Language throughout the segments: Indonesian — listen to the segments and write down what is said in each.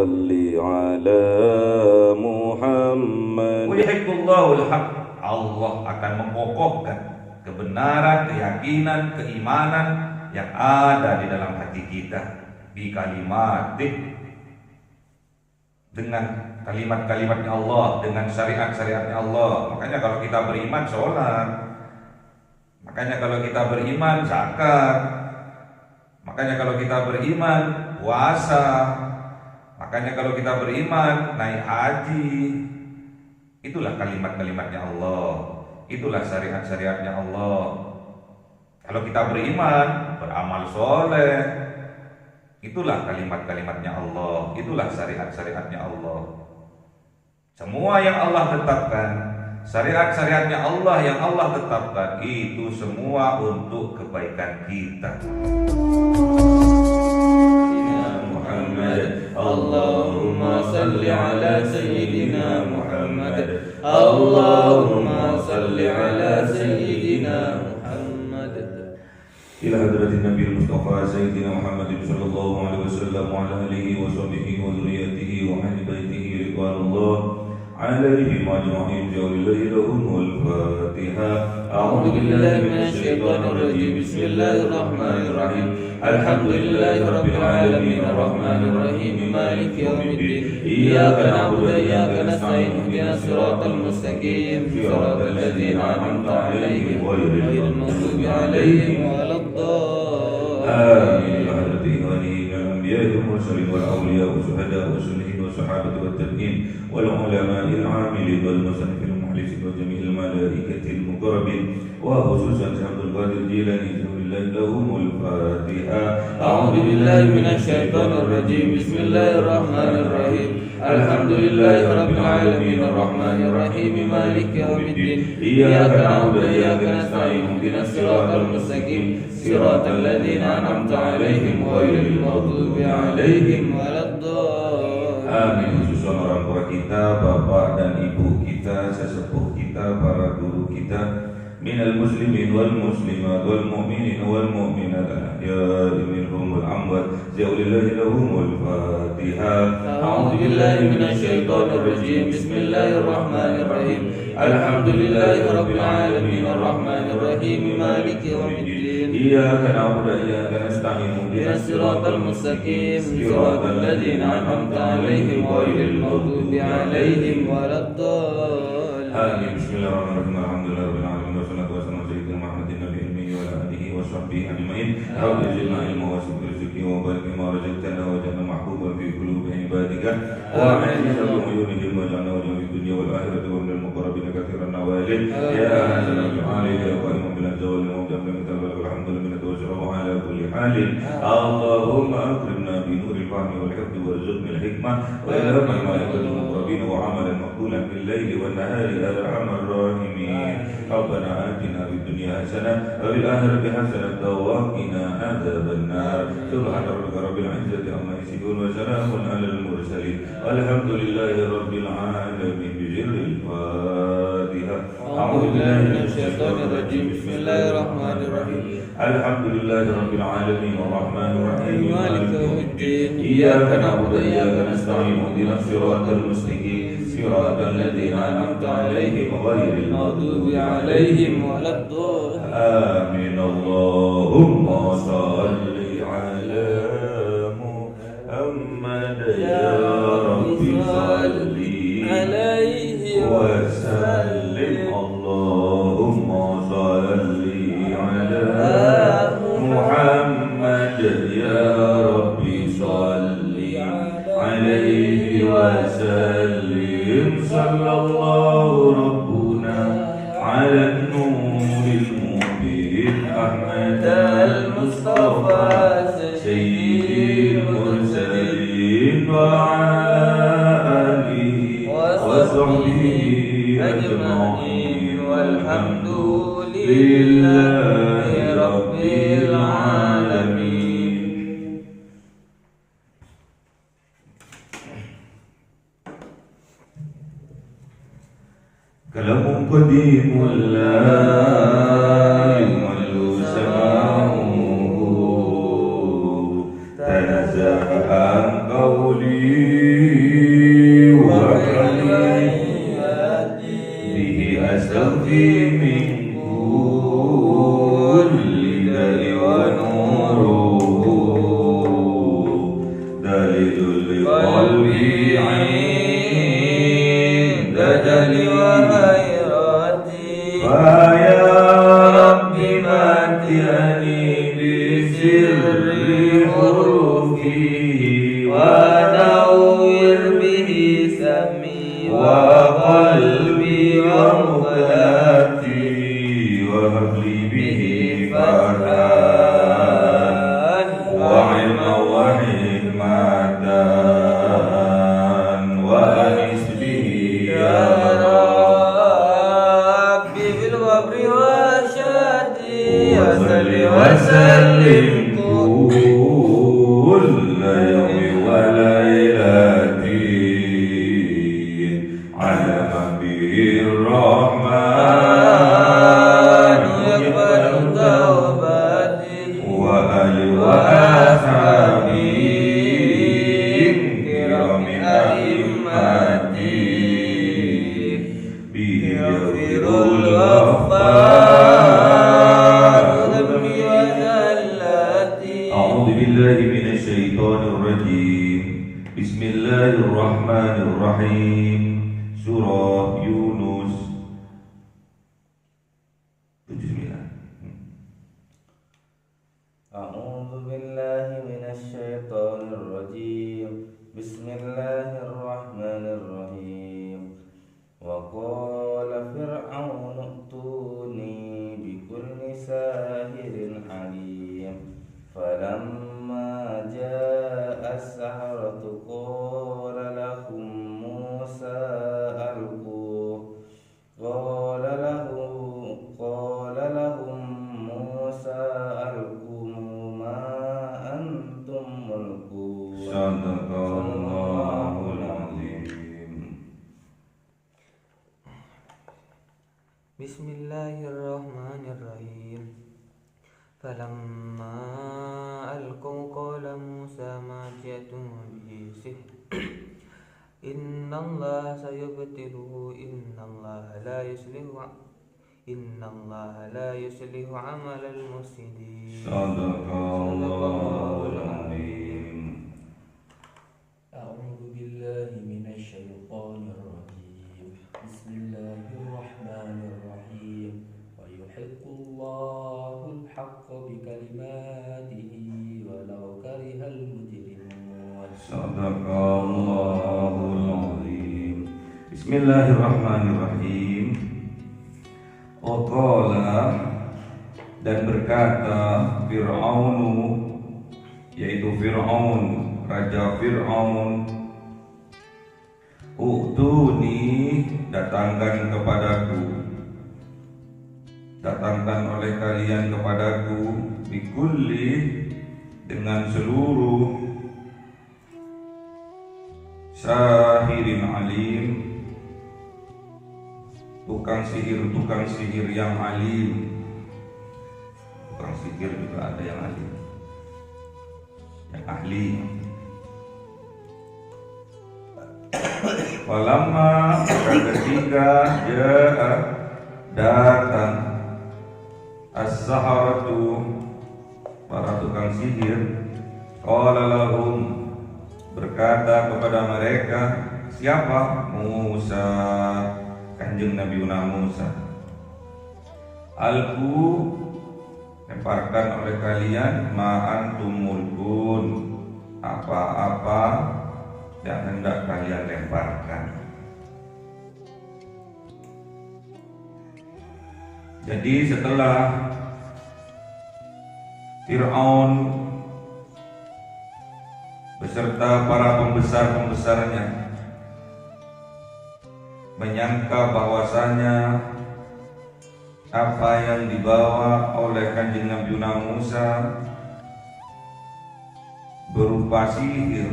صل على محمد. Yuhibbullahu al-haq. Allah akan mengokohkan kebenaran, keyakinan, keimanan yang ada di dalam hati kita bi kalimatih, dengan kalimat-kalimatnya Allah, dengan syariat-syariatnya Allah. Makanya kalau kita beriman sholat, makanya kalau kita beriman zakat, makanya kalau kita beriman puasa, makanya kalau kita beriman naik haji. Itulah kalimat-kalimatnya Allah, itulah syariat-syariatnya Allah. Kalau kita beriman, beramal soleh, itulah kalimat-kalimatnya Allah, itulah syariat-syariatnya Allah. Semua yang Allah tetapkan, syariat-syariatnya Allah yang Allah tetapkan, itu semua untuk kebaikan kita. Allahumma salli ala Sayyidina Muhammad. Allahumma salli ala Sayyidina Muhammad. Ila hadratin Nabi Mustafa Sayyidina Muhammad sallallahu alaihi wasallam wa ala alihi wa sahbihi wa dzurriyyatihi wa ahli baitihi ridwanullah alaihim ajma'in. Jawlillahi lahumul Fatihah. A'udzu billahi minasy syaithanir rajim. Bismillahirrahmanirrahim. Alhamdulillahi rabbil alamin arrahmanir rahim maliki yaumiddin. Iyyaka na'budu wa iyyaka nasta'in. Ihdinas siratal mustaqim. Siratal ladzina an'amta 'alaihim ghairil maghdubi 'alaihim waladdallin. Amin. Ya hadrati ghaniyil anbiya'i wal mursalin wal awliya wa syuhada'i wa shalihin wa sahabati wat tabi'in wal ulama'il 'amilin wal musannifil mukhlisin wa jami'il malaikatil muqarrabin wa khususan Abdul Qadir Jilani. Lahumul Fatihah. A'udzu billahi minasy syaithanir rajim. Bismillahirrahmanirrahim. Alhamdulillahi rabbil alamin arrahmanir rahim maliki yaumiddin. Iyyaka na'budu wa iyyaka nasta'in. Ihdinas siratal mustaqim. Siratal ladzina an'amta 'alaihim ghairil maghdubi 'alaihim waladdallin. Amin. Khusus orang tua kita, bapak dan ibu kita, sesepuh kita, para guru kita, minal muslimin wal muslimat wal mu'minin wal mu'minat al-ahya'i minhum wal amwat. Ja'ulillahi lahumul Fatihah. A'udzu billahi minasy syaithanir rajim. Bismillahirrahmanirrahim. Alhamdulillahi rabbil alamin arrahmanir rahim maliki yaumiddin. Iyyaka na'budu wa iyyaka nasta'in. Ihdinas siratal mustaqim. Siratal ladzina an'amta 'alaihim ghairil maghdubi 'alaihim waladdallin. Amin. Bismillahirrahmanirrahim. Alhamdulillahi rabbil alamin. وصحبه أجمعين. رب زدنا علما واسع رزقي وبارك ما رزقتنا وجعلنا محبوبا في قلوب عبادك وأعز بعيونهم واجعلنا وجهنا في الدنيا والآخرة ومن المقربين كثير النوال. يا أحسن الحال يا قائم بالأجوال وجعلنا من تبارك الحمد لله وشرف على كل حال. اللهم أكرمنا بنور الفهم والحفظ وارزقنا الحكمة وإلهام الملائكة المقربين وعملا مقبولا بالليل والنهار يا أرحم الراحمين. ربنا آتنا في الدنيا حسنة وفي الآخرة حسنة وقنا عذاب النار. سبحان ربك رب العزة عما يصفون وسلام على المرسلين والحمد لله رب العالمين. بجر الفاتحة. أعوذ بالله من الشيطان الرجيم. بسم الله الرحمن الرحيم. الحمد لله رب العالمين الرحمن الرحيم مالك يوم الدين. إياك نعبد وإياك نستعين. اهدنا الصراط المستقيم صراط الذين أنعمت عليهم غير المغضوب عليهم ولا الضالين. آمين. اللهم صل على محمد يا رب صل عليه وسلم. اللهم صل على محمد يا رب صل عليه وسلم. صلى الله ربنا على النور المبين أحمد المصطفى سيد المرسلين وعلى آله وصحبه أجمعين والحمد لله رب العالمين. كلام قديم لا يمل سماعه تنزه عن قولي به أستغفي من كل داء ونور دليل لقلبي عند دليل فيا رب متعني بسر حروفه ونور به سمي وقلبي ومقلتي وهب لي به فرحا وعلما وحكمة وأنس به يا ربي بالغبر والشهادة وصل وسلم كل يوم وليلتي على من به الرحمن يقبل توبتي وآل وأصحابه كرام أئمتي به يغفر الغفار ذنبي وزلتي. أعوذ بالله من الشيطان الرجيم بسم الله الرحمن الرحيم Surah Yunus 79. أعوذ بالله من الشيطان الرجيم بسم الله الرحمن الرحيم وقال فرعون ائتوني بكل ساحر عليم فلما جاء السحرة قال لهم موسى ألقوا قال لهم موسى ألقوا ما أنتم ملقون صدق الله العظيم. بسم الله الرحمن الرحيم فلما ألقوا قال موسى ما جئتم به سحر إن الله سيبطله إن الله لا يصلح عمل المفسدين. صدق الله العظيم. أعوذ بالله من الشيطان الرجيم بسم الله الرحمن الرحيم ويحق الله الحق بكلماته ولو كره المجرمون. صدق الله العظيم. بسم الله الرحمن الرحيم. Waqala, dan berkata Fir'aunu, yaitu Fir'aun, Raja Fir'aun, U'tuni, datangkan oleh kalian kepadaku, bikulli, dengan seluruh sahirin alim, tukang sihir yang alim. Tukang sihir juga ada yang alim, yang ahli. Falamma, ketika datang as-saharatu, para tukang sihir, qala lahum, berkata kepada mereka, siapa? Musa, Kanjeng Nabi Musa. Alku, lemparkan oleh kalian, ma'antum mulkun, apa-apa yang hendak kalian lemparkan. Jadi setelah Fir'aun beserta para pembesar-pembesarnya menyangka bahwasanya apa yang dibawa oleh Kanjeng Nabi Musa berupa sihir,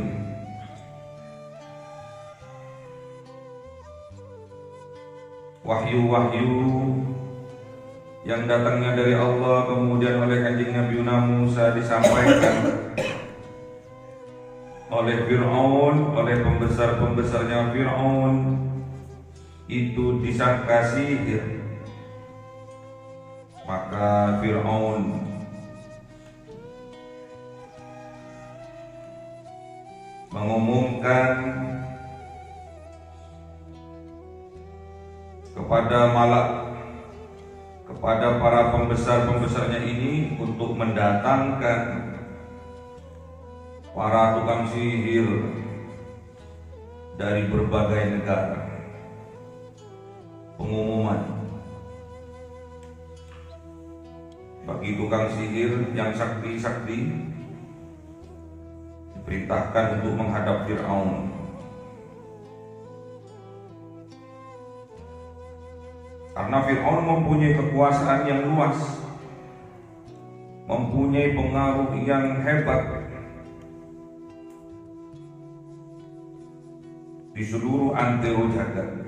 wahyu-wahyu yang datangnya dari Allah, kemudian oleh Kanjeng Nabi Musa disampaikan oleh Fir'aun, oleh pembesar-pembesarnya Fir'aun, itu disangka sihir, maka Fir'aun mengumumkan kepada malak, kepada para pembesar-pembesarnya ini untuk mendatangkan para tukang sihir dari berbagai negara. Pengumuman bagi tukang sihir yang sakti-sakti diperintahkan untuk menghadap Fir'aun. Karena Fir'aun mempunyai kekuasaan yang luas, mempunyai pengaruh yang hebat di seluruh antero jagat.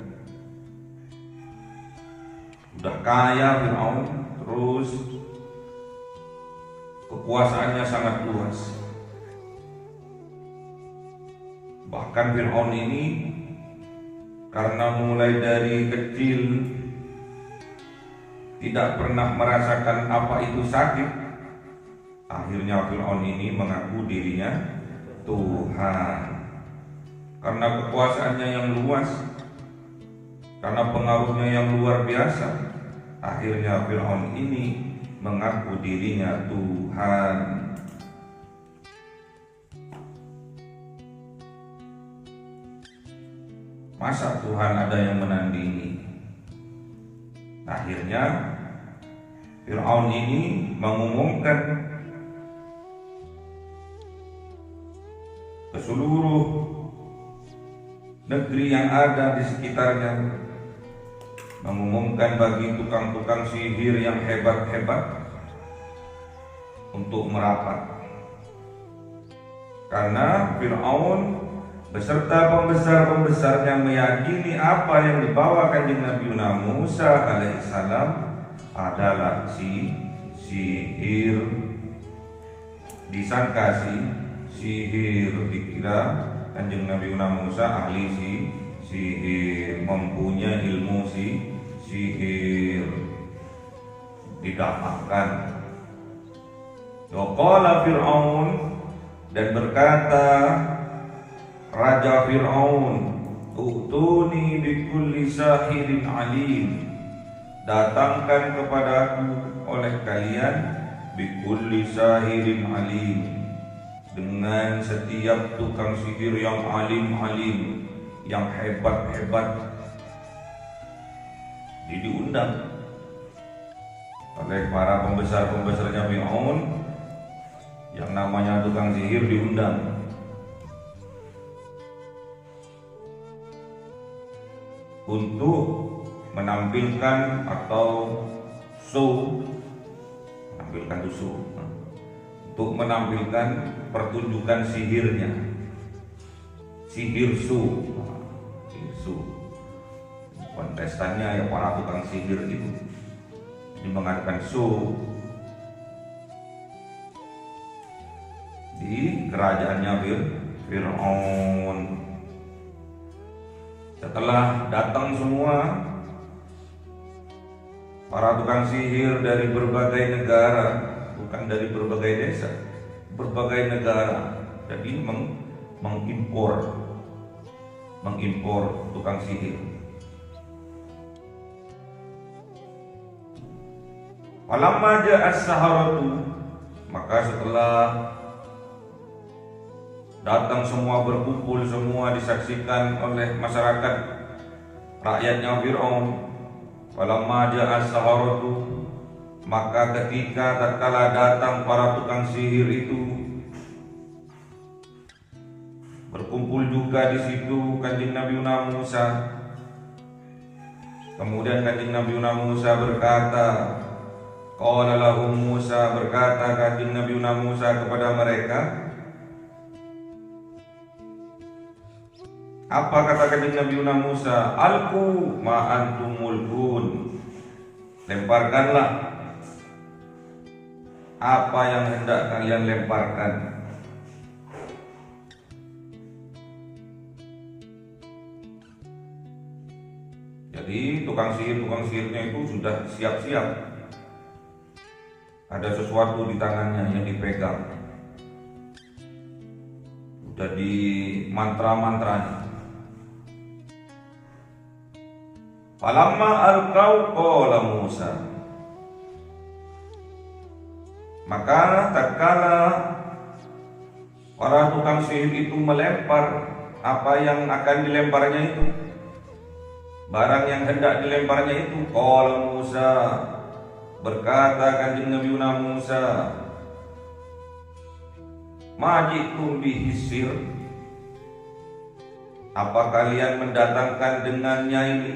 Sudah kaya Fir'aun, terus kekuasaannya sangat luas. Bahkan Fir'aun ini karena mulai dari kecil tidak pernah merasakan apa itu sakit, akhirnya Fir'aun ini mengaku dirinya Tuhan. Karena kekuasaannya yang luas, karena pengaruhnya yang luar biasa, akhirnya Fir'aun ini mengaku dirinya Tuhan. Masa Tuhan ada yang menandingi? Akhirnya Fir'aun ini mengumumkan ke seluruh negeri yang ada di sekitarnya, mengumumkan bagi tukang-tukang sihir yang hebat-hebat untuk merapat. Karena Fir'aun beserta pembesar-pembesarnya meyakini apa yang dibawa Kanjeng Nabi Musa alaihissalam adalah sihir. Disangka sihir, dikira Kanjeng Nabi Musa ahli sihir, mempunyai ilmu sihir, didapatkan. Waqala Fir'aun, dan berkata Raja Fir'aun, "Utuni bikulli sahirin alim." Datangkan kepadaku oleh kalian bikulli sahirin alim, dengan setiap tukang sihir yang alim-alim, yang hebat-hebat. Diundang oleh para pembesar-pembesarnya Fir'aun, yang namanya tukang sihir diundang untuk menampilkan atau untuk menampilkan pertunjukan sihirnya, sihir show. Kontestannya ya para tukang sihir itu, ini mengadakan show di kerajaannya Fir'aun. Setelah datang semua para tukang sihir dari berbagai negara, bukan dari berbagai desa, berbagai negara, jadi mengimpor tukang sihir. Falamma ja'a as-saharatu, maka setelah datang semua, berkumpul semua, disaksikan oleh masyarakat rakyatnya Fir'aun. Falamma ja'a as-saharatu, maka ketika tatkala datang para tukang sihir itu, berkumpul juga di situ Kanjeng Nabi Musa. Kemudian Kanjeng Nabi Musa berkata, qala lahum Musa, berkata Kanjeng Nabi Musa kepada mereka. Apa kata Kanjeng Nabi Musa? Alqu ma antum mulkun, lemparkanlah apa yang hendak kalian lemparkan. Jadi tukang sihirnya itu sudah siap-siap. Ada sesuatu di tangannya yang dipegang. Sudah di mantra-mantranya. Falamma alqau qala Musa. Maka tatkala para tukang sihir itu melempar apa yang akan dilemparnya itu, barang yang hendak dilemparnya itu, qala Musa, berkata kanjeng Nabi Musa, majitum bihisir, apa kalian mendatangkan dengannya ini,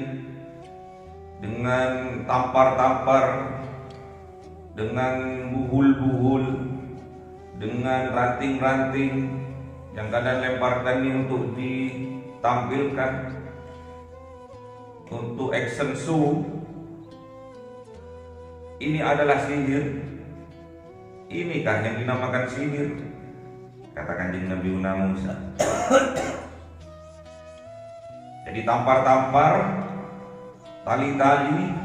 dengan tampar-tampar, dengan buhul-buhul, dengan ranting-ranting yang kalian lemparkan ini untuk ditampilkan, untuk action show. Ini adalah sihir. Inikah yang dinamakan sihir? Kata kanjeng Nabi Musa. Jadi tampar-tampar, tali-tali,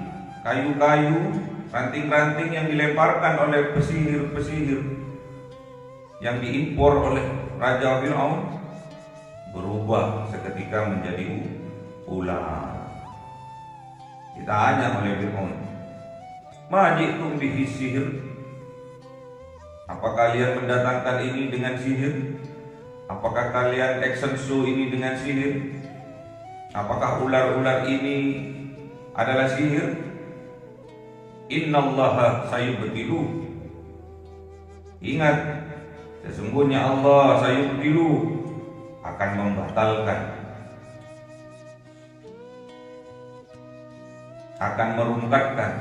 kayu-kayu, ranting-ranting yang dilemparkan oleh pesihir-pesihir yang diimpor oleh Raja Fir'aun berubah seketika menjadi ular. Ditanya oleh Fir'aun, majitum bihi sihir, apa kalian mendatangkan ini dengan sihir? Apakah kalian action show ini dengan sihir? Apakah ular-ular ini adalah sihir? Innallaha sayubtilu. Ingat, sesungguhnya Allah sayubtilu, akan membatalkan, akan merungkatkan.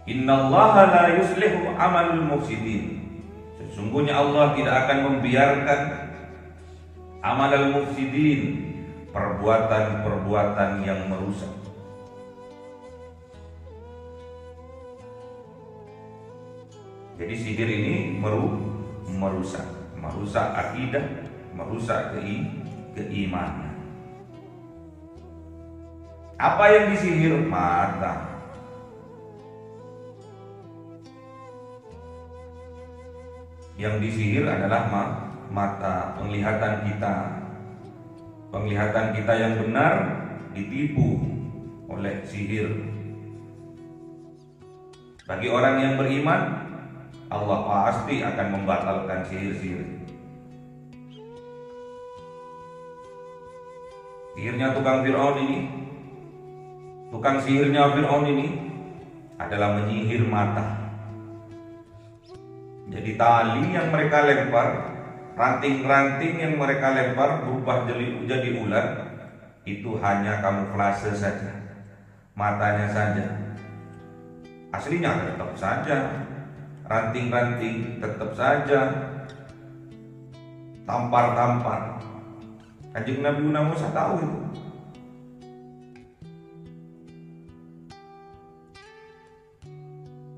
Innallaha la yuslihu amalul mufsidin. Sesungguhnya Allah tidak akan membiarkan amalul mufsidin, perbuatan-perbuatan yang merusak. Jadi sihir ini merusak akidah, merusak keimanan. Apa yang disihir? Mata. Yang disihir adalah mata, penglihatan kita. Penglihatan kita yang benar ditipu oleh sihir. Bagi orang yang beriman, Allah pasti akan membatalkan sihir-sihir. Sihirnya tukang Fir'aun ini, tukang sihirnya Fir'aun ini adalah menyihir mata. Jadi tali yang mereka lempar, ranting-ranting yang mereka lempar berubah jadi ular, itu hanya kamuflase saja, matanya saja. Aslinya tetap saja ranting-ranting, tetap saja tampar-tampar. Kanjeng Nabi Musa tahu itu.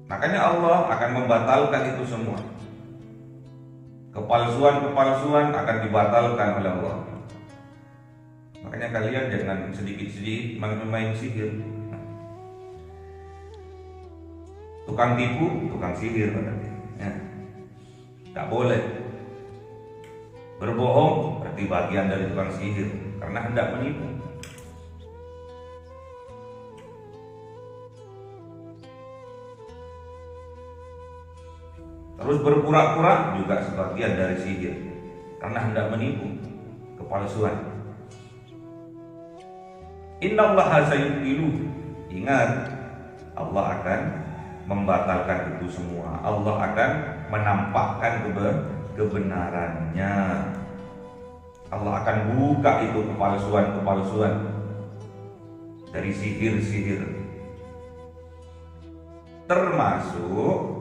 Makanya Allah akan membatalkan itu semua. Kepalsuan-kepalsuan akan dibatalkan oleh Allah. Makanya kalian jangan sedikit-sedikit main sihir. Tukang tipu, tukang sihir berarti. Ya. Tak boleh. Berbohong berarti bagian dari tukang sihir karena hendak menipu. Terus berpura-pura juga sebagian dari sihir karena hendak menipu, kepalsuan. Innallaha sayubtilu. Ingat, Allah akan membatalkan itu semua. Allah akan menampakkan kebenarannya. Allah akan buka itu kepalsuan-kepalsuan dari sihir-sihir. Termasuk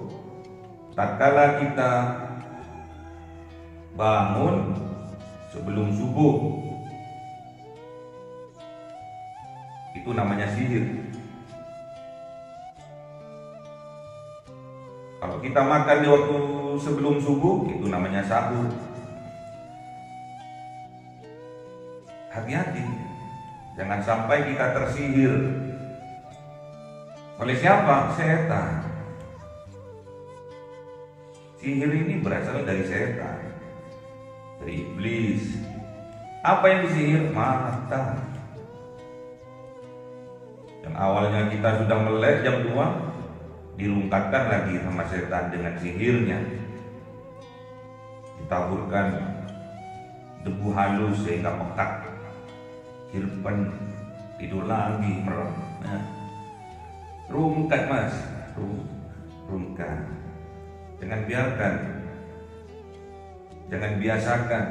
tatkala kita bangun sebelum subuh, itu namanya sihir. Kalau kita makan di waktu sebelum subuh, itu namanya sahur. Hati-hati, Jangan sampai kita tersihir. Oleh siapa? Setan. Sihir ini berasal dari setan, dari iblis. Apa yang disihir? Mata. Yang awalnya kita sudah melek jam 2, dirungkatkan lagi sama setan dengan sihirnya. Ditaburkan debu halus sehingga pekat, hirpen, tidur lagi merem. Nah, rungkat mas, rungkat. Jangan biarkan, jangan biasakan,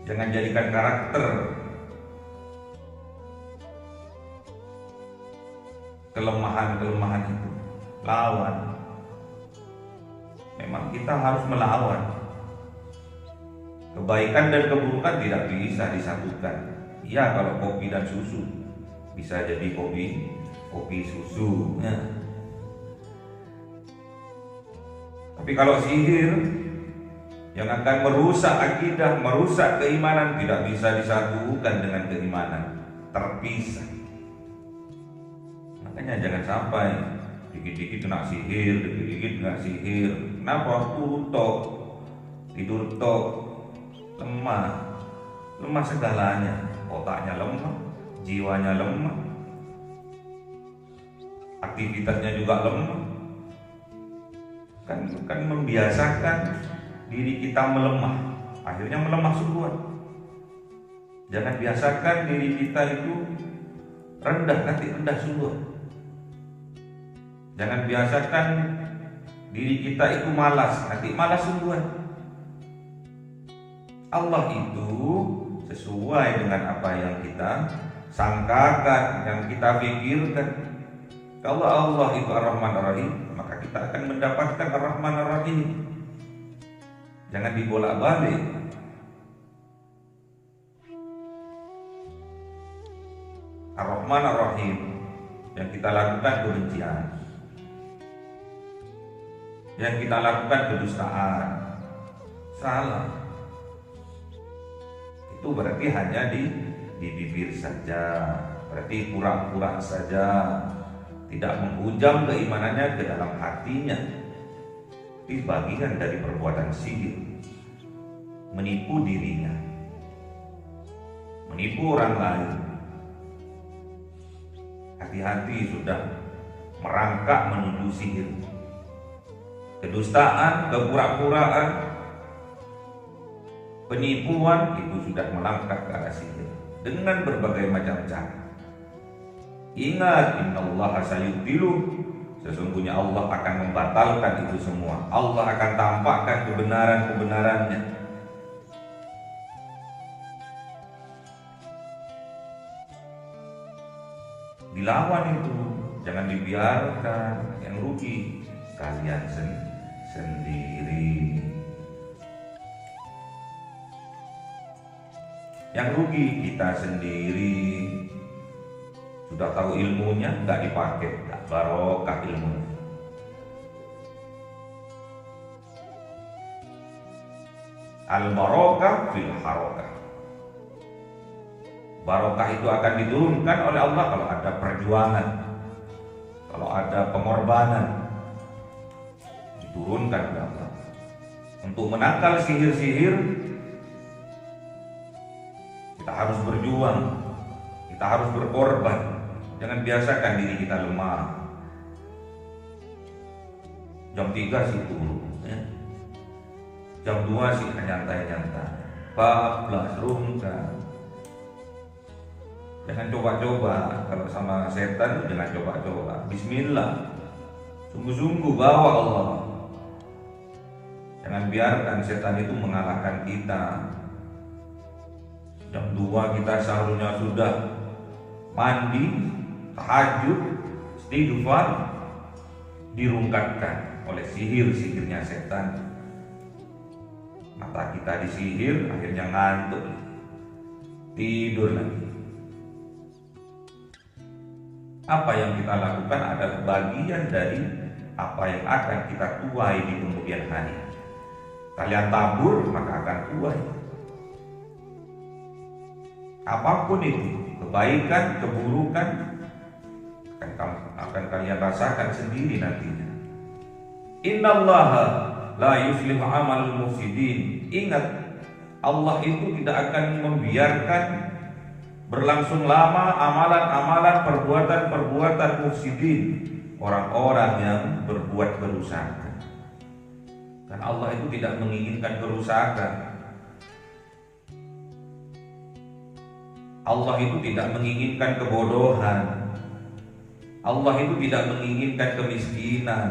jangan jadikan karakter kelemahan-kelemahan itu. Lawan. Memang kita harus melawan. Kebaikan dan keburukan tidak bisa disatukan. Ya, kalau kopi dan susu bisa jadi kopi susu. Ya. Tapi kalau sihir yang akan merusak akidah, merusak keimanan, tidak bisa disatukan dengan keimanan, terpisah. Makanya jangan sampai dikit-dikit kena sihir, dikit-dikit kena sihir. Kenapa? Tok, tidur tok, lemah segalanya, otaknya lemah, jiwanya lemah, aktivitasnya juga lemah. Kan membiasakan diri kita melemah, akhirnya melemah sungguhan. Jangan biasakan diri kita itu rendah, nanti rendah sungguhan. Jangan biasakan diri kita itu malas, nanti malas sungguhan. Allah itu sesuai dengan apa yang kita sangkakan, yang kita pikirkan. Kalau Allah itu Ar-Rahman Ar-Rahim, maka kita akan mendapatkan Ar-Rahman Ar-Rahim. Jangan dibolak-balik. Ar-Rahman Ar-Rahim, yang kita lakukan kebencian, yang kita lakukan kedustaan, salah. Itu berarti hanya di bibir saja, berarti pura-pura saja, tidak menghujam keimanannya ke dalam hatinya. Itu bagian dari perbuatan sihir, menipu dirinya, menipu orang lain. Hati-hati sudah merangkak menuju sihir. Kedustaan, kepura-puraan, penipuan itu sudah melangkah ke arah sihir dengan berbagai macam cara. Ingat, innallaha sayubtilu, sesungguhnya Allah akan membatalkan itu semua. Allah akan tampakkan kebenaran-kebenarannya. Dilawan itu, jangan dibiarkan. Yang rugi kalian sendiri. Yang rugi kita sendiri. Sudah tahu ilmunya, nggak dipakai, nggak barokah ilmunya. Al-barokah fil harokah. Barokah itu akan diturunkan oleh Allah kalau ada perjuangan, kalau ada pengorbanan, diturunkan oleh Allah. Untuk menangkal sihir-sihir, kita harus berjuang, kita harus berkorban. Jangan biasakan diri kita lemah. Jam 3 sih turun, ya. Jam 2 sih nyantai-nyantai. 14 rungkat. Jangan coba-coba. Kalau sama setan jangan coba-coba. Bismillah. Sungguh-sungguh bawa Allah. Jangan biarkan setan itu mengalahkan kita. Jam 2 kita seharusnya sudah mandi, tahajud, istighfar, dirungkatkan oleh sihir-sihirnya setan. Mata kita disihir, akhirnya ngantuk, tidur lagi. Apa yang kita lakukan adalah bagian dari apa yang akan kita tuai di kemudian hari. Kalian tabur, maka akan tuai. Apapun itu, kebaikan, keburukan, akan kalian rasakan sendiri nantinya. Innallaha la yuslihu amalul mufsidin. Ingat, Allah itu tidak akan membiarkan berlangsung lama amalan-amalan, perbuatan-perbuatan mufsidin, orang-orang yang berbuat kerusakan. Dan Allah itu tidak menginginkan kerusakan. Allah itu tidak menginginkan kebodohan. Allah itu tidak menginginkan kemiskinan.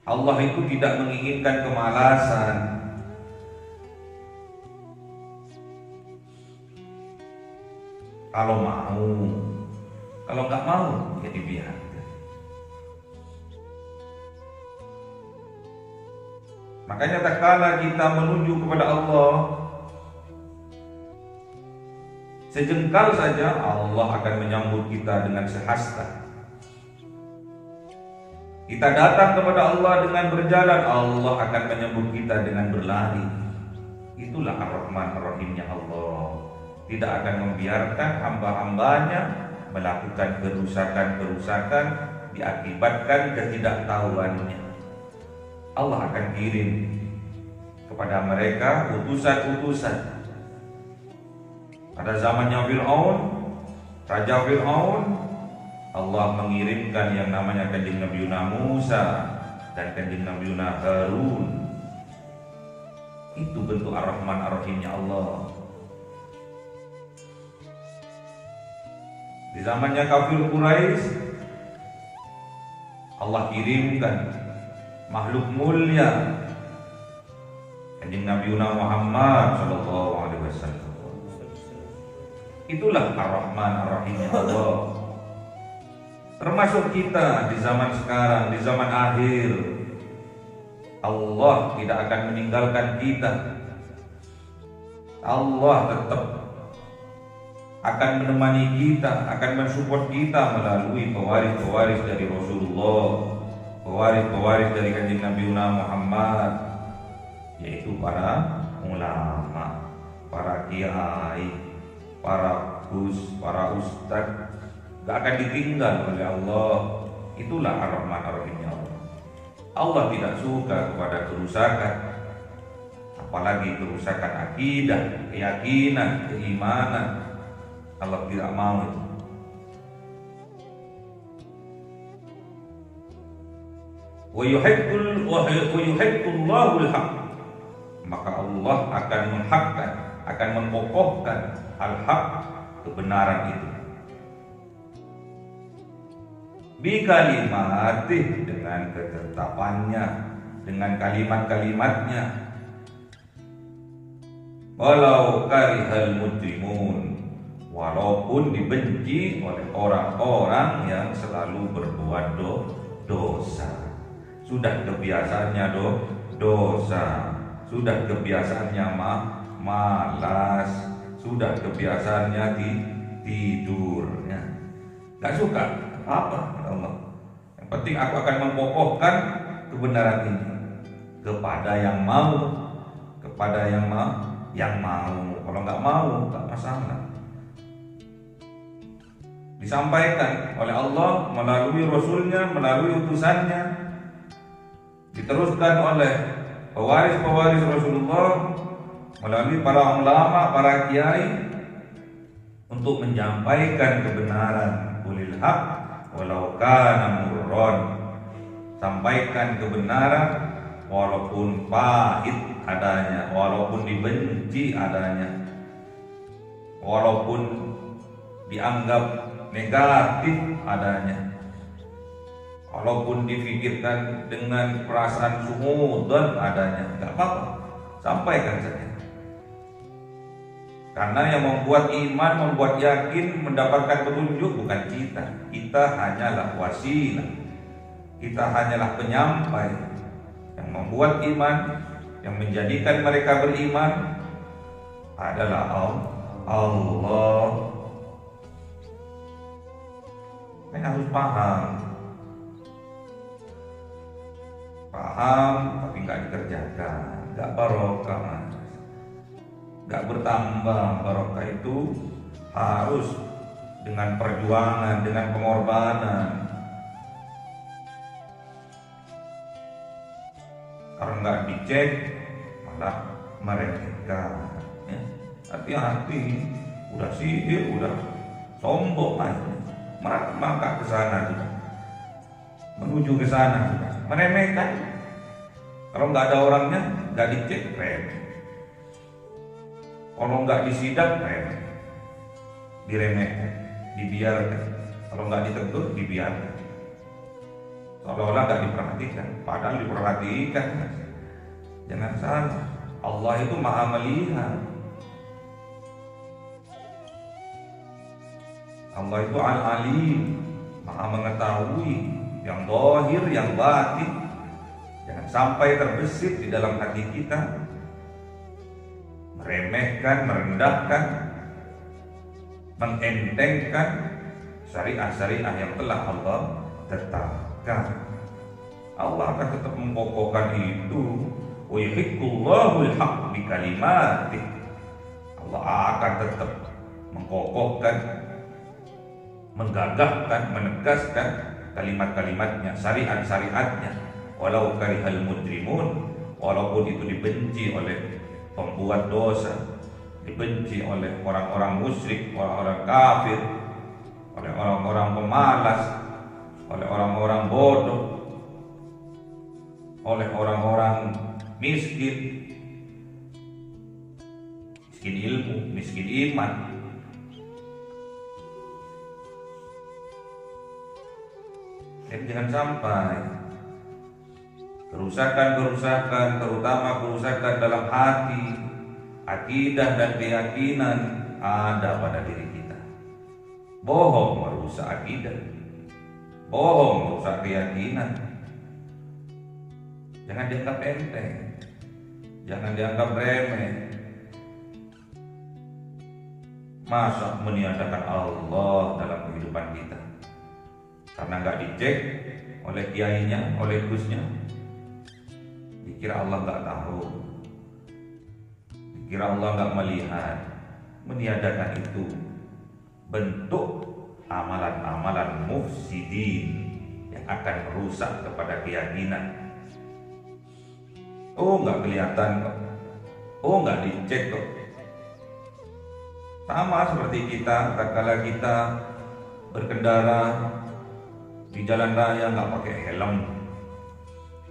Allah itu tidak menginginkan kemalasan. Kalau mau, kalau nggak mau, ya dibiarkan. Makanya tak kala kita menuju kepada Allah, sejengkal saja Allah akan menyambut kita dengan sehasta. Kita datang kepada Allah dengan berjalan, Allah akan menyambut kita dengan berlari. Itulah Ar-Rahman Ar-Rahimnya Allah. Tidak akan membiarkan hamba-hambanya melakukan kerusakan-kerusakan diakibatkan ketidaktahuannya. Allah akan kirim kepada mereka utusan-utusan. Pada zamannya Fir'aun, Raja Fir'aun, Allah mengirimkan yang namanya Kanjeng Nabi Musa dan Kanjeng Nabi Harun. Itu bentuk Ar-Rahman Ar-Rahimnya Allah. Di zamannya kafir Quraisy, Allah kirimkan makhluk mulia Kanjeng Nabi Muhammad sallallahu alaihi wasallam. Itulah Ar-Rahman Ar-Rahimnya Allah. Termasuk kita di zaman sekarang, di zaman akhir, Allah tidak akan meninggalkan kita. Allah tetap akan menemani kita, akan mensupport kita melalui pewaris-pewaris dari Rasulullah, pewaris-pewaris dari Kanjeng Nabi Muhammad, yaitu para ulama, para kiai, para gus, para ustadz. Gak akan ditinggal oleh Allah. Itulah Ar-Rahman Ar-Rahimnya Allah. Allah tidak suka kepada kerusakan, apalagi kerusakan akidah, keyakinan, keimanan. Allah tidak mau itu. Wa yuhibbullahul haq. Maka Allah akan menghakkan, akan menkokohkan al-haq, kebenaran itu. Bi kalimatih, dengan ketetapannya, dengan kalimat-kalimatnya. Walau karihal mujrimun, walaupun dibenci oleh orang-orang yang selalu berbuat dosa. Sudah kebiasaannya dosa, sudah kebiasaannya malas, sudah kebiasaannya tidurnya. Gak suka apa Allah. Yang penting aku akan mengokohkan kebenaran ini kepada yang mau, kepada yang mau. Kalau nggak mau, nggak masalah. Disampaikan oleh Allah melalui Rasulnya, melalui utusannya, diteruskan oleh pewaris-pewaris Rasulullah, melalui para ulama, para kiai, untuk menyampaikan kebenaran. Qulil haq walau kana murran. Sampaikan kebenaran walaupun pahit adanya, walaupun dibenci adanya, walaupun dianggap negatif adanya, walaupun difikirkan dengan perasaan suudzon adanya, enggak apa-apa, sampaikan saja. Karena yang membuat iman, membuat yakin, mendapatkan petunjuk bukan kita. Kita hanyalah wasilah, kita hanyalah penyampai. Yang membuat iman, yang menjadikan mereka beriman adalah Allah. Kita harus paham tapi nggak dikerjakan, nggak barokah. nggak bertambah. Barokah itu harus dengan perjuangan, dengan pengorbanan. Kalau nggak dicek malah meremehkan. Ya. Hati-hati, udah sihir, udah sombong aja, maka ke sana juga, menuju ke sana juga, meremehkan. Kalau nggak ada orangnya, nggak dicek, remeh. Kalau nggak disidak, remeh, diremehkan, dibiarkan. Kalau nggak ditegur, dibiarkan. Seolah-olah nggak diperhatikan, padahal diperhatikan. Jangan salah, Allah itu maha melihat. Allah itu al-alim, maha mengetahui yang zahir, yang batin. Jangan sampai terbesit di dalam hati kita, meremehkan, merendahkan, mengentengkan syariah-syariah yang telah Allah tetapkan. Allah akan tetap mengokohkan itu. Wa yuhiqqullahu al-haqq bi kalimatih. Allah akan tetap mengkokohkan, menggagahkan, menegaskan kalimat-kalimatnya, syariat-syariatnya, walau karihal mujrimun, walaupun itu dibenci oleh pembuat dosa, dibenci oleh orang-orang musyrik, orang-orang kafir, oleh orang-orang pemalas, oleh orang-orang bodoh, oleh orang-orang miskin, miskin ilmu, miskin iman. Dan jangan sampai kerusakan-kerusakan, terutama kerusakan dalam hati, akidah dan keyakinan ada pada diri kita. Bohong merusak akidah, bohong merusak keyakinan. Jangan dianggap enteng, jangan dianggap remeh. Masa meniadakan Allah dalam kehidupan kita karena nggak dicek oleh kiainya, oleh gusnya, dikira Allah nggak tahu, dikira Allah nggak melihat. Meniadakan itu bentuk amalan-amalan mufsidin yang akan merusak kepada keyakinan. Oh nggak kelihatan kok, oh nggak dicek kok. Sama seperti kita, tatkala kita berkendara di jalan raya nggak pakai helm,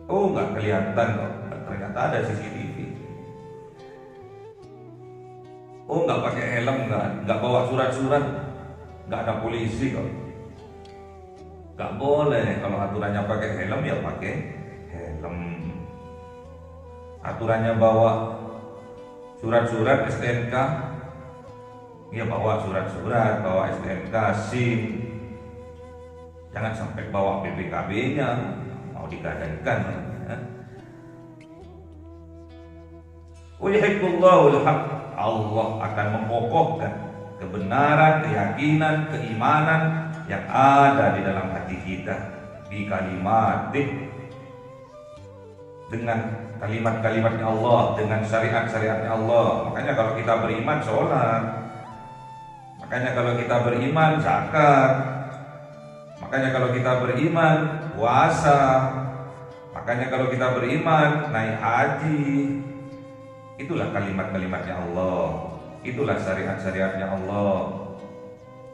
oh nggak kelihatan kok, ternyata ada CCTV. Oh nggak pakai helm, nggak bawa surat-surat, nggak ada polisi kok. Nggak boleh, kalau aturannya pakai helm ya pakai helm. Aturannya bawa surat-surat STNK, ya bawa surat-surat, bawa STNK, SIM. Jangan sampai bawa BPKB-nya, mau digadangkan. Yuhiqqullahu al-haqq. Allah akan mengokohkan kebenaran, keyakinan, keimanan yang ada di dalam hati kita di kalimatih, dengan kalimat-kalimatnya Allah, dengan syariat-syariatnya Allah. Makanya kalau kita beriman sholat, makanya kalau kita beriman zakat, makanya kalau kita beriman puasa, makanya kalau kita beriman naik haji. Itulah kalimat-kalimatnya Allah, itulah syariat-syariatnya Allah.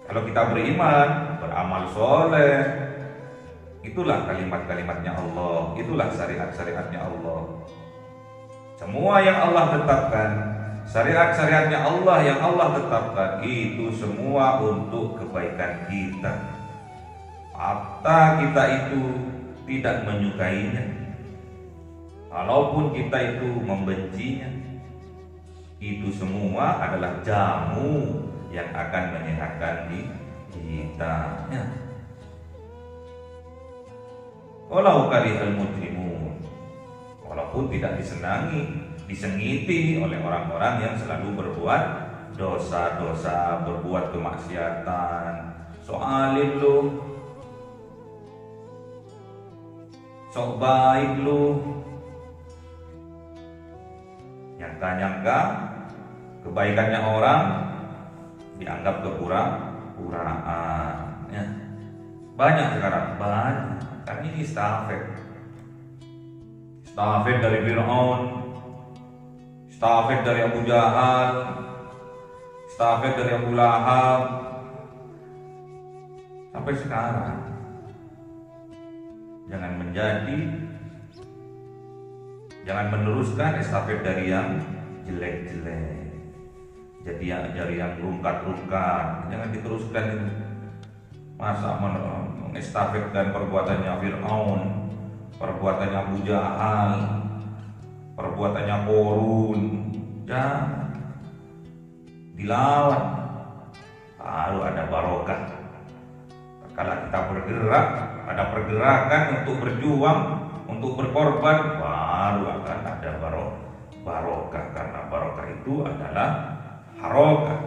Kalau kita beriman, beramal soleh, itulah kalimat-kalimatnya Allah, itulah syariat-syariatnya Allah. Semua yang Allah tetapkan, syariat-syariatnya Allah yang Allah tetapkan, itu semua untuk kebaikan kita. Hatta kita itu tidak menyukainya, walaupun kita itu membencinya, itu semua adalah jamu yang akan menyehatkan di kita. Walau karihal mujrimun, walaupun tidak disenangi, disengiti oleh orang-orang yang selalu berbuat dosa-dosa, berbuat kemaksiatan. Soalin lu, sok baik lu, nyangka-nyangka Kebaikannya orang dianggap kepura-puraan. Ya. Banyak sekarang, banyak. Kan ini istafet dari Fir'aun, istafet dari Abu Jahal, istafet dari Abu Lahab, sampai sekarang. Jangan meneruskan estafet dari yang jelek-jelek, jadi dari yang rungkat-rungkat. Jangan diteruskan itu. Masa mengestafetkan perbuatannya Fir'aun, perbuatannya Abu Jahal, perbuatannya Qorun, jangan dilawan. Baru ada barokah. Kalau kita bergerak, ada pergerakan untuk berjuang, untuk berkorban, baru akan ada barokah. Karena barokah itu adalah harokah.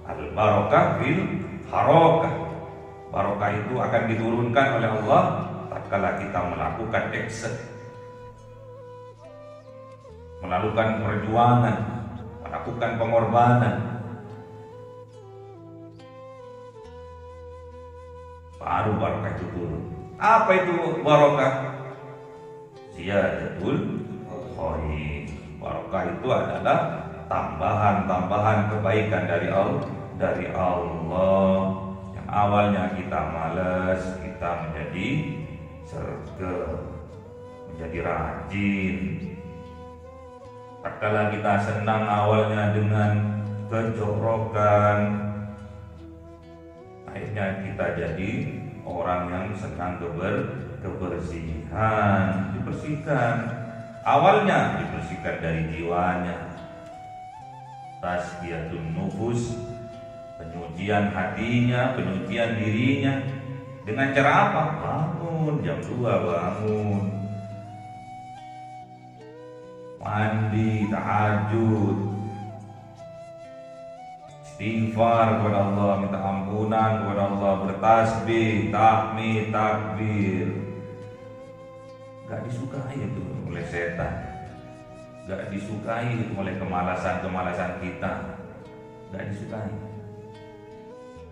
Al-barokah fil harokah. Barokah itu akan diturunkan oleh Allah tatkala kita melakukan action, melakukan perjuangan, melakukan pengorbanan. Baru barokah itu turun. Apa itu barokah? Ziyadatul khair. Barokah itu adalah tambahan kebaikan dari Allah. Yang awalnya kita malas, kita menjadi sergap, menjadi rajin. Tatkala kita senang awalnya dengan kejorokan, akhirnya kita jadi orang yang senang kebersihan, dibersihkan. Awalnya dibersihkan dari jiwanya, tazkiyatun nufus, penyucian hatinya, penyucian dirinya. Dengan cara apa? Bangun jam 2, bangun, mandi, tahajud, istighfar kepada Allah, minta ampunan kepada Allah, bertasbih, tahmid, takbir. Gak disukai itu oleh setan, gak disukai itu oleh kemalasan kita, gak disukai.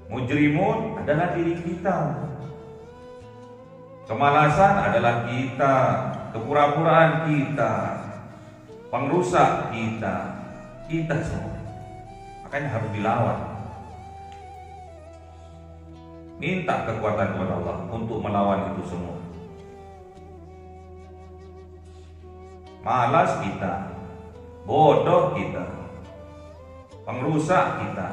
Mujrimun adalah diri kita, kemalasan adalah kita, kepura-puraan kita, pengrusak kita semua. Makanya harus dilawan. Minta kekuatan kepada Allah untuk melawan itu semua. Malas kita, bodoh kita, pengrusak kita,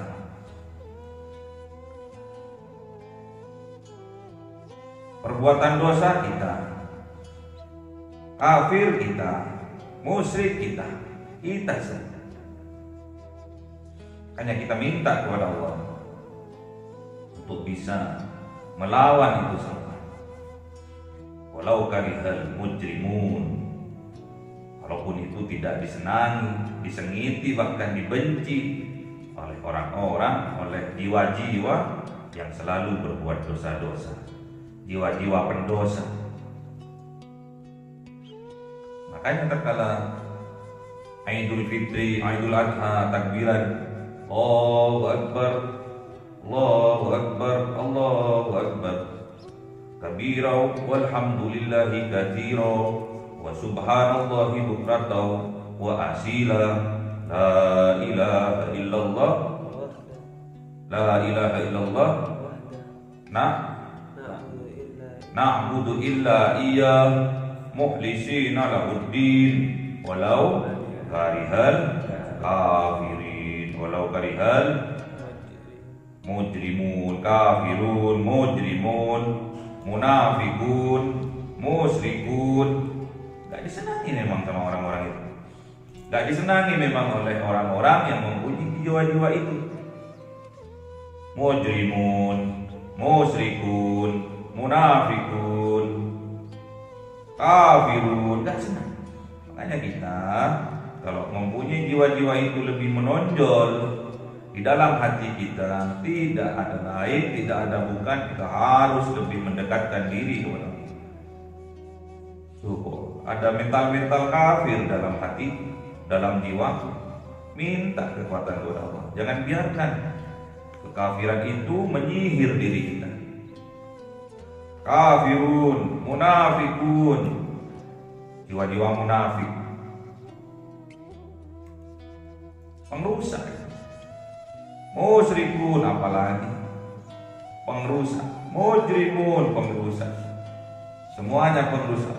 perbuatan dosa kita, kafir kita, musyrik kita semua. Hanya kita minta kepada Allah untuk bisa melawan itu semua. Walau karihal mujrimun, walaupun itu tidak disenangi, disengiti, bahkan dibenci oleh orang-orang, oleh jiwa-jiwa yang selalu berbuat dosa-dosa, jiwa-jiwa pendosa. Makanya tatkala Idul Fitri, Idul Adha, takbiran Allahu Akbar, Allahu Akbar, Allahu Akbar, kabira walhamdulillahi katsira wa subhanallahi bukratan wa asila, la ilaha illallah, la ilaha illallah, na'budu illa iyyah mukhlisina lahuddin walau karihal kafirin, walau karihal mujrimun, kafirun, mujrimun, munafikun, musyrikun. Gak disenangi memang sama orang-orang itu. Gak disenangi memang oleh orang-orang yang mempunyai jiwa-jiwa itu. Mujrimun, musyrikun, munafikun, kafirun, gak senang. Makanya kita kalau mempunyai jiwa-jiwa itu lebih menonjol di dalam hati kita, tidak ada lain, tidak ada bukan, kita harus lebih mendekatkan diri kepada Allah. Tuh, ada mental-mental kafir dalam hati, dalam jiwa, Minta kekuatan kepada Allah. Jangan biarkan kekafiran itu menyihir diri kita. Kafirun, munafikun, jiwa-jiwa munafik, pengrusak. Musyrikun, apalagi pengrusak. Mujrimun, pengrusak. Semuanya pengrusak.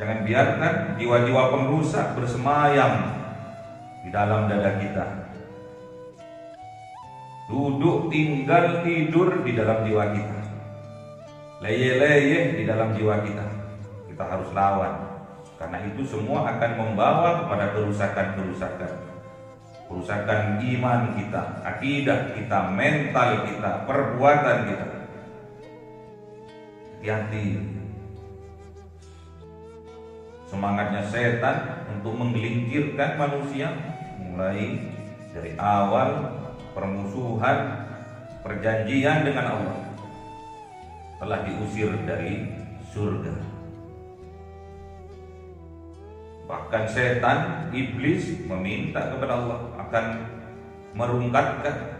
Jangan biarkan jiwa-jiwa pengrusak bersemayam di dalam dada kita. Duduk, tinggal, tidur di dalam jiwa kita. Leyeh-leyeh di dalam jiwa kita. Kita harus lawan. Karena itu semua akan membawa kepada kerusakan-kerusakan. Kerusakan iman kita, akidah kita, mental kita, perbuatan kita. Hati-hati. Semangatnya setan untuk menggelincirkan manusia mulai dari awal permusuhan, perjanjian dengan Allah, telah diusir dari surga. Bahkan setan, iblis meminta kepada Allah akan merungkatkan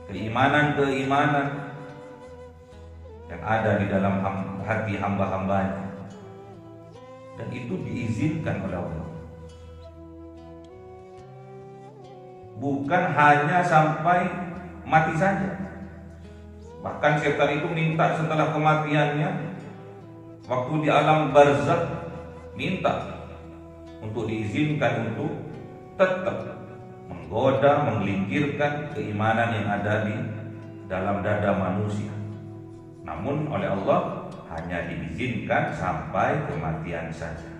keimanan-keimanan yang ada di dalam hati hamba-hambanya. Dan itu diizinkan oleh Allah. Bukan hanya sampai mati saja. Bahkan setan itu minta setelah kematiannya, waktu di alam barzakh, minta untuk diizinkan untuk tetap menggoda, menggelincirkan keimanan yang ada di dalam dada manusia. Namun oleh Allah hanya diizinkan sampai kematian saja,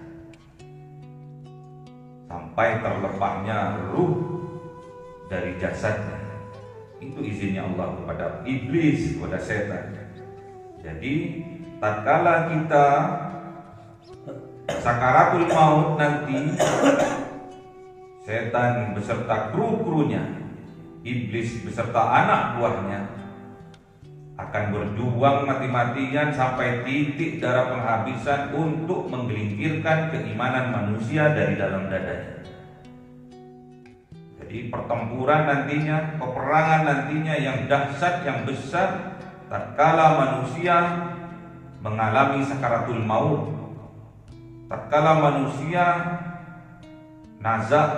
sampai terlepasnya ruh dari jasadnya. Itu izinnya Allah kepada iblis, kepada setan. Jadi tatkala kita sakaratul maut nanti, setan beserta kru-krunya, iblis beserta anak buahnya akan berjuang mati-matian sampai titik darah penghabisan untuk menggelincirkan keimanan manusia dari dalam dadanya. Jadi pertempuran nantinya, peperangan nantinya yang dahsyat, yang besar, tatkala manusia mengalami sakaratul maut, tatkala manusia nazak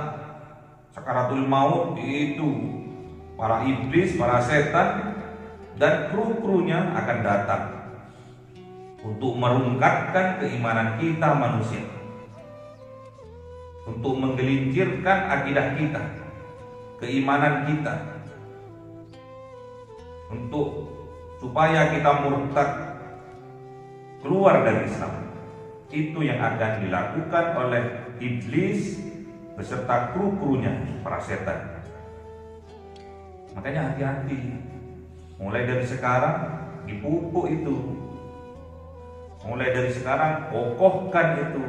sakaratul maut, itu para iblis, para setan dan kru-krunya akan datang untuk merungkatkan keimanan kita manusia, untuk menggelincirkan akidah kita, keimanan kita, untuk supaya kita murtad, keluar dari Islam. Itu yang akan dilakukan oleh iblis beserta kru-krunya, para setan. Makanya hati-hati. Mulai dari sekarang dipupuk itu. Mulai dari sekarang kokohkan itu.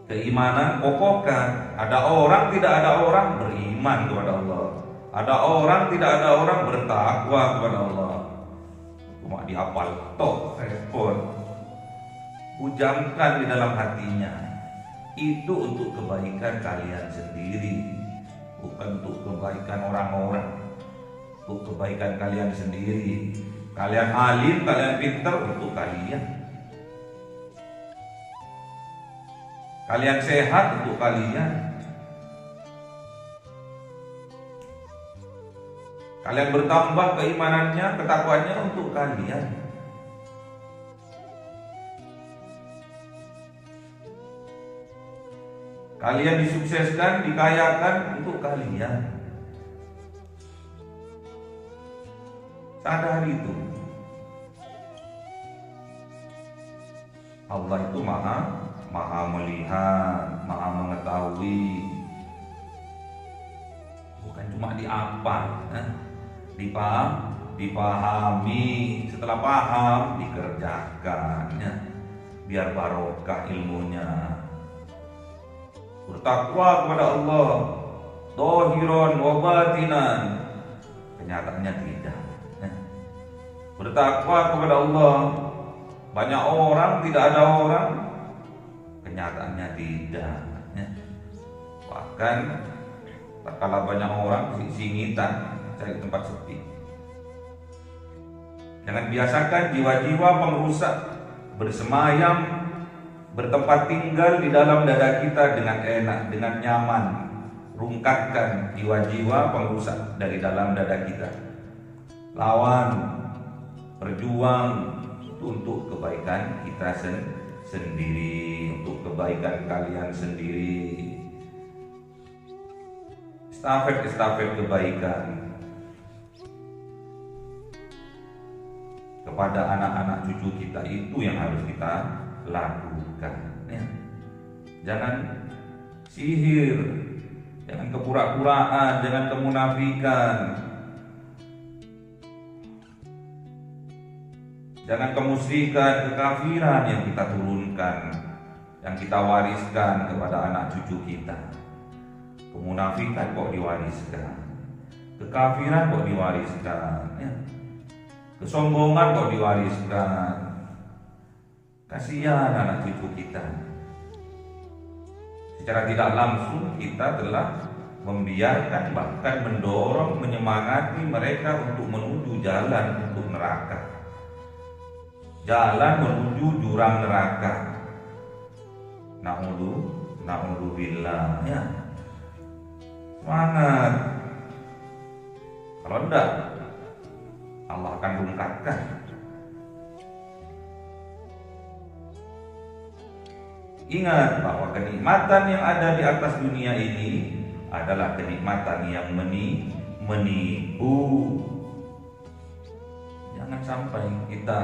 Keimanan kokohkan. Ada orang, tidak ada orang beriman kepada Allah. Ada orang, tidak ada orang bertakwa kepada Allah. Cuma dihafal tok, repot. Ujamkan di dalam hatinya. Itu untuk kebaikan kalian sendiri, bukan untuk kebaikan orang-orang, untuk kebaikan kalian sendiri. Kalian alim, kalian pintar, untuk kalian. Kalian sehat, untuk kalian. Kalian bertambah keimanannya, ketakwaannya, untuk kalian. Kalian disukseskan, dikayakan, untuk kalian. Sadari itu. Allah itu maha melihat, maha mengetahui. Bukan cuma diapal, dipahami. Setelah paham, dikerjakan, biar barokah ilmunya. Bertakwa kepada Allah, zahiran wa batinan. Kenyataannya tidak. Bertakwa kepada Allah, banyak orang, tidak ada orang, Kenyataannya tidak, ya. Bahkan tatkala banyak orang singitan cari tempat sepi. Jangan biasakan jiwa-jiwa pengrusak bersemayam, bertempat tinggal di dalam dada kita dengan enak, dengan nyaman. Rungkatkan jiwa-jiwa pengrusak dari dalam dada kita. Lawan, berjuang untuk kebaikan kita sendiri, untuk kebaikan kalian sendiri. Estafet kebaikan kepada anak-anak cucu kita itu yang harus kita lakukan, ya. Jangan sihir, jangan kepura-puraan, jangan kemunafikan, jangan kemusyrikan, kekafiran yang kita turunkan, yang kita wariskan kepada anak cucu kita. Kemunafikan kok diwariskan, kekafiran kok diwariskan, ya. Kesombongan kok diwariskan. Kasihan anak cucu kita. Secara tidak langsung kita telah membiarkan, bahkan mendorong, menyemangati mereka untuk menuju jalan untuk neraka, jalan menuju jurang neraka. Na'udzubillah, ya. Semangat. Kalau enggak, Allah akan rungkatkan. Ingat bahwa kenikmatan yang ada di atas dunia ini adalah kenikmatan yang menipu. Jangan sampai kita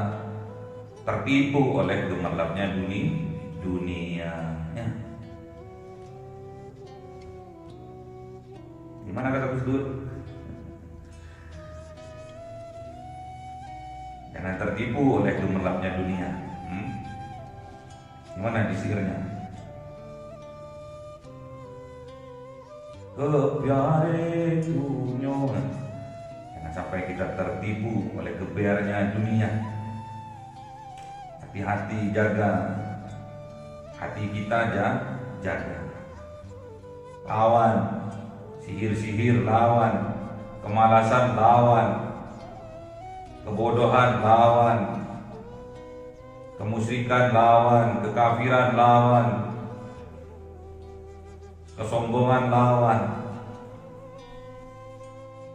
tertipu oleh gemerlapnya dunia, ya. Gimana kata Gus Dur? Jangan tertipu oleh gemerlapnya dunia. Gimana disihirnya? Kebiare dunia. Jangan sampai kita tertipu oleh kebiarnya dunia. Hati-hati, jaga hati kita, jaga. Lawan sihir-sihir, lawan kemalasan, lawan kebodohan, lawan kemusyrikan, lawan kekafiran, lawan kesombongan, lawan.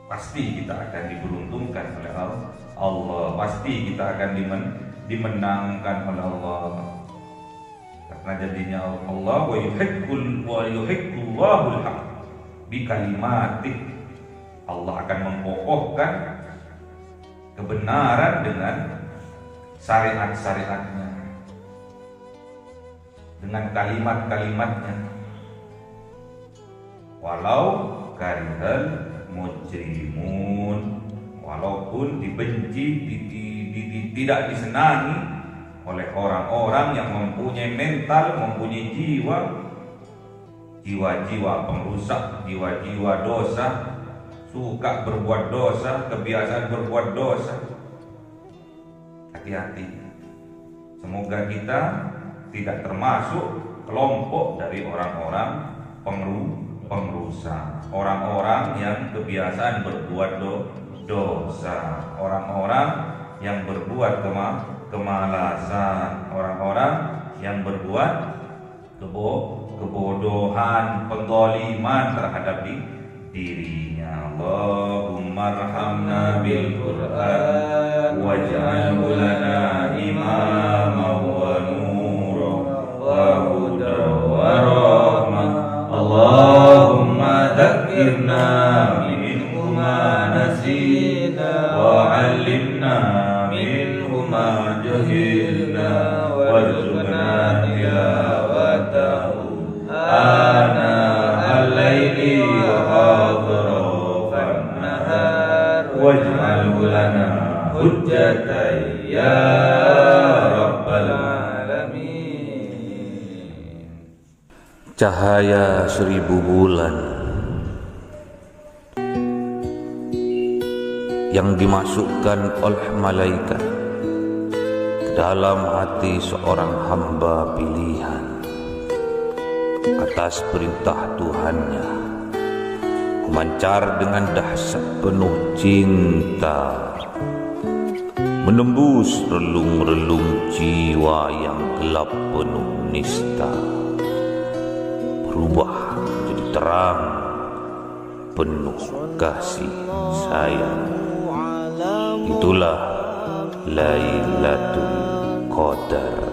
Pasti kita akan diberuntungkan oleh Allah. Pasti kita akan dimenangkan oleh Allah. Karena jadinya Allah wa yuhiqqullahu al-haq bi kalimatih. Allah akan mengokohkan kebenaran dengan syariat-syariatnya, dengan kalimat-kalimatnya. Walau karihal mujrimun, walaupun dibenci, tidak disenangi oleh orang-orang yang mempunyai mental, mempunyai jiwa-jiwa pengrusak, jiwa-jiwa dosa, suka berbuat dosa, kebiasaan berbuat dosa. Hati-hati. Semoga kita tidak termasuk kelompok dari orang-orang pengrusak, orang-orang yang kebiasaan berbuat dosa, orang-orang yang berbuat kemalasan, orang-orang yang berbuat kebodohan, penggoliman terhadap dirinya. Allahumma arhamna bil Qur'an waj'alhu lana imaman wa nuran wa hudan wa rahmah. Allahumma dzakkirna minhu ma nasina wa 'allimna minhu ma jahilna warzuqna tilawatahu ana al-laili waj'alhu lana hujjatan ya rabbal alamin. Cahaya 1000 bulan yang dimasukkan oleh malaikat ke dalam hati seorang hamba pilihan. atas perintah Tuhannya, memancar dengan dahsyat penuh cinta, menembus relung-relung jiwa yang gelap penuh nista, berubah menjadi terang penuh kasih sayang. Itulah Lailatul Qadar.